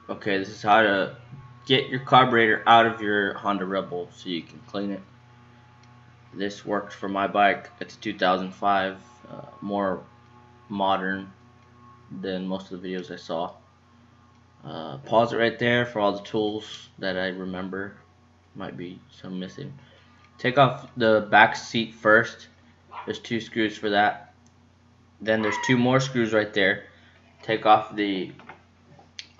Okay, this is how to get your carburetor out of your Honda Rebel so you can clean it. This worked for my bike. It's a 2005, more modern than most of the videos I saw. Pause it right there for all the tools that I remember. Might be some missing. Take off the back seat first. There's 2 screws for that. Then there's 2 more screws right there. Take off the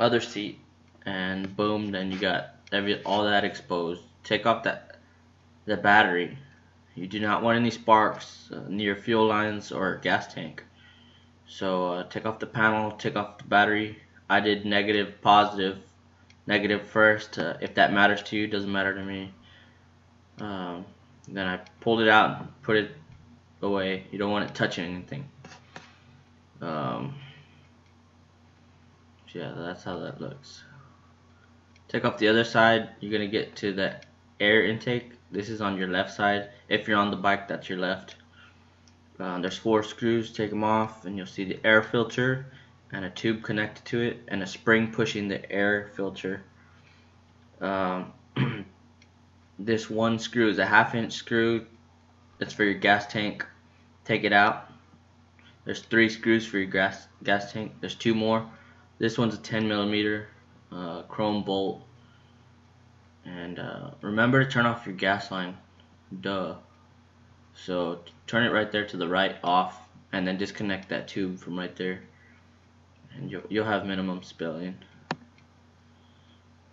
other seat, and boom, then you got all that exposed. Take off the battery. You do not want any sparks near fuel lines or gas tank. So take off the panel, take off the battery. I did negative, positive, negative first. If that matters to you, doesn't matter to me. Then I pulled it out and put it away. You don't want it touching anything. Yeah, that's how that looks. Take off the other side. You're gonna get to the air intake. This is on your left side. If you're on the bike, that's your left. There's 4 screws. Take them off, and you'll see the air filter and a tube connected to it, and a spring pushing the air filter. This one screw is a 1/2 inch screw. It's for your gas tank. Take it out. There's 3 screws for your gas tank. There's 2 more. This one's a 10mm chrome bolt. And remember to turn off your gas line. Duh. So turn it right there to the right off, and then disconnect that tube from right there, and you'll have minimum spilling.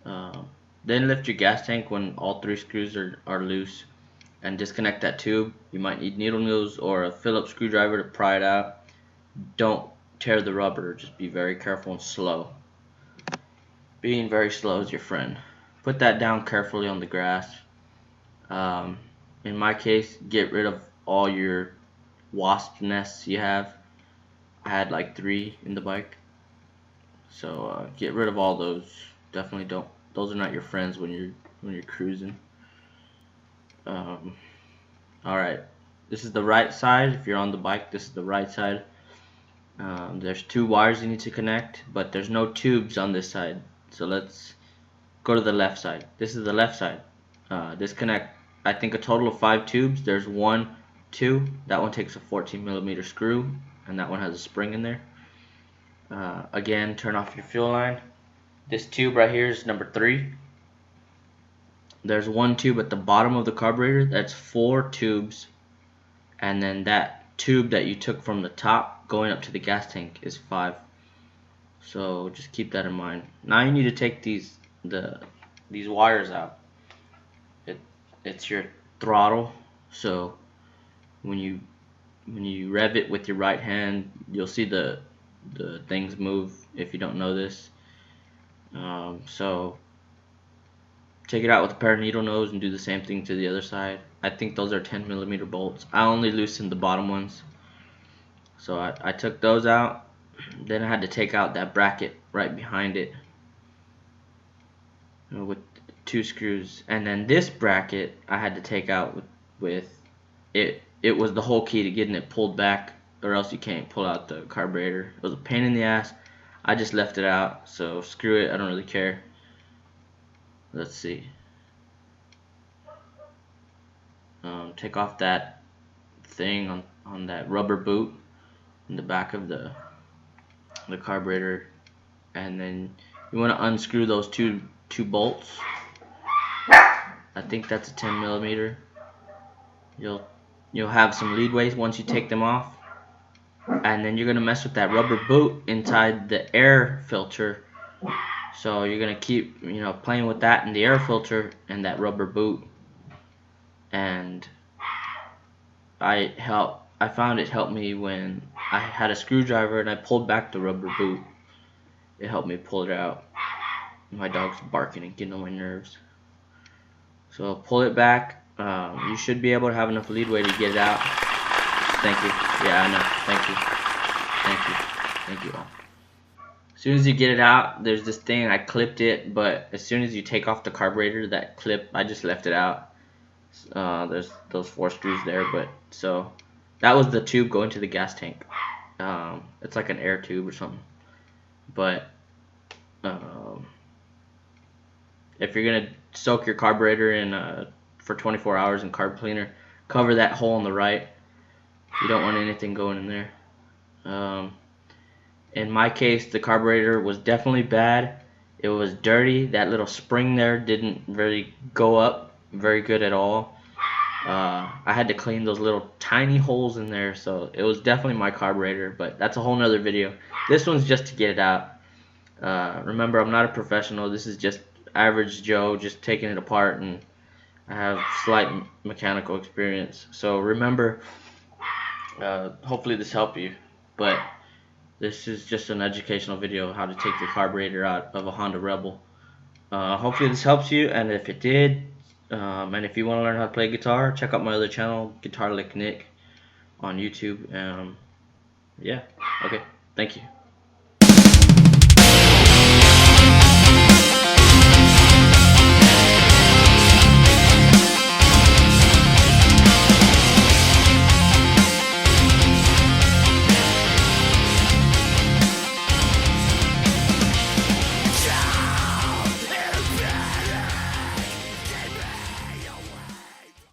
Then lift your gas tank when all 3 screws are loose, and disconnect that tube. You might need needle nose or a Phillips screwdriver to pry it out. Don't tear the rubber. Just be very careful and slow. Being very slow is your friend. Put that down carefully on the grass. In my case, get rid of all your wasp nests you have. I had like 3 in the bike, so get rid of all those. Definitely don't. Those are not your friends when you're cruising. All right, this is the right side. If you're on the bike, this is the right side. There's 2 wires you need to connect, but there's no tubes on this side. So let's go to the left side. This is the left side. Disconnect, I think, a total of 5 tubes. There's 1, 2. That one takes a 14mm screw, and that one has a spring in there. Again, turn off your fuel line. This tube right here is number 3. There's 1 tube at the bottom of the carburetor. That's 4 tubes, and then that tube that you took from the top going up to the gas tank is 5. So just keep that in mind. Now you need to take these wires out. It's your throttle. So when you rev it with your right hand, you'll see the things move. If you don't know this, so take it out with a pair of needle nose and do the same thing to the other side. I think those are 10mm bolts. I only loosened the bottom ones, so I took those out. Then I had to take out that bracket right behind it with 2 screws, and then this bracket I had to take out with it. It was the whole key to getting it pulled back, or else you can't pull out the carburetor. It was a pain in the ass. I just left it out, so screw it. I don't really care. Let's see. Take off that thing on that rubber boot in the back of the carburetor, and then you want to unscrew those two bolts. I think that's a 10mm. You'll have some leadways once you take them off, and then you're gonna mess with that rubber boot inside the air filter. So you're gonna keep playing with that and the air filter and that rubber boot. And I found it helped me when I had a screwdriver and I pulled back the rubber boot. It helped me pull it out. My dog's barking and getting on my nerves. So pull it back. You should be able to have enough leadway to get it out. Thank you. Yeah, I know. Thank you. Thank you. Thank you all. As soon as you get it out, there's this thing. I clipped it, but as soon as you take off the carburetor, that clip, I just left it out. There's those 4 screws there, but so that was the tube going to the gas tank. It's like an air tube or something. But if you're gonna soak your carburetor in for 24 hours in carb cleaner, cover that hole on the right. You don't want anything going in there. In my case, the carburetor was definitely bad. It was dirty. That little spring there didn't really go up very good at all. I had to clean those little tiny holes in there, so it was definitely my carburetor, but that's a whole nother video. This one's just to get it out. Remember, I'm not a professional. This is just average Joe, just taking it apart, and I have slight mechanical experience. So remember, hopefully this helped you, but this is just an educational video of how to take your carburetor out of a Honda Rebel. Hopefully this helps you, and if it did, and if you want to learn how to play guitar, check out my other channel, Guitar Lick Nick, on YouTube. Yeah, okay, thank you.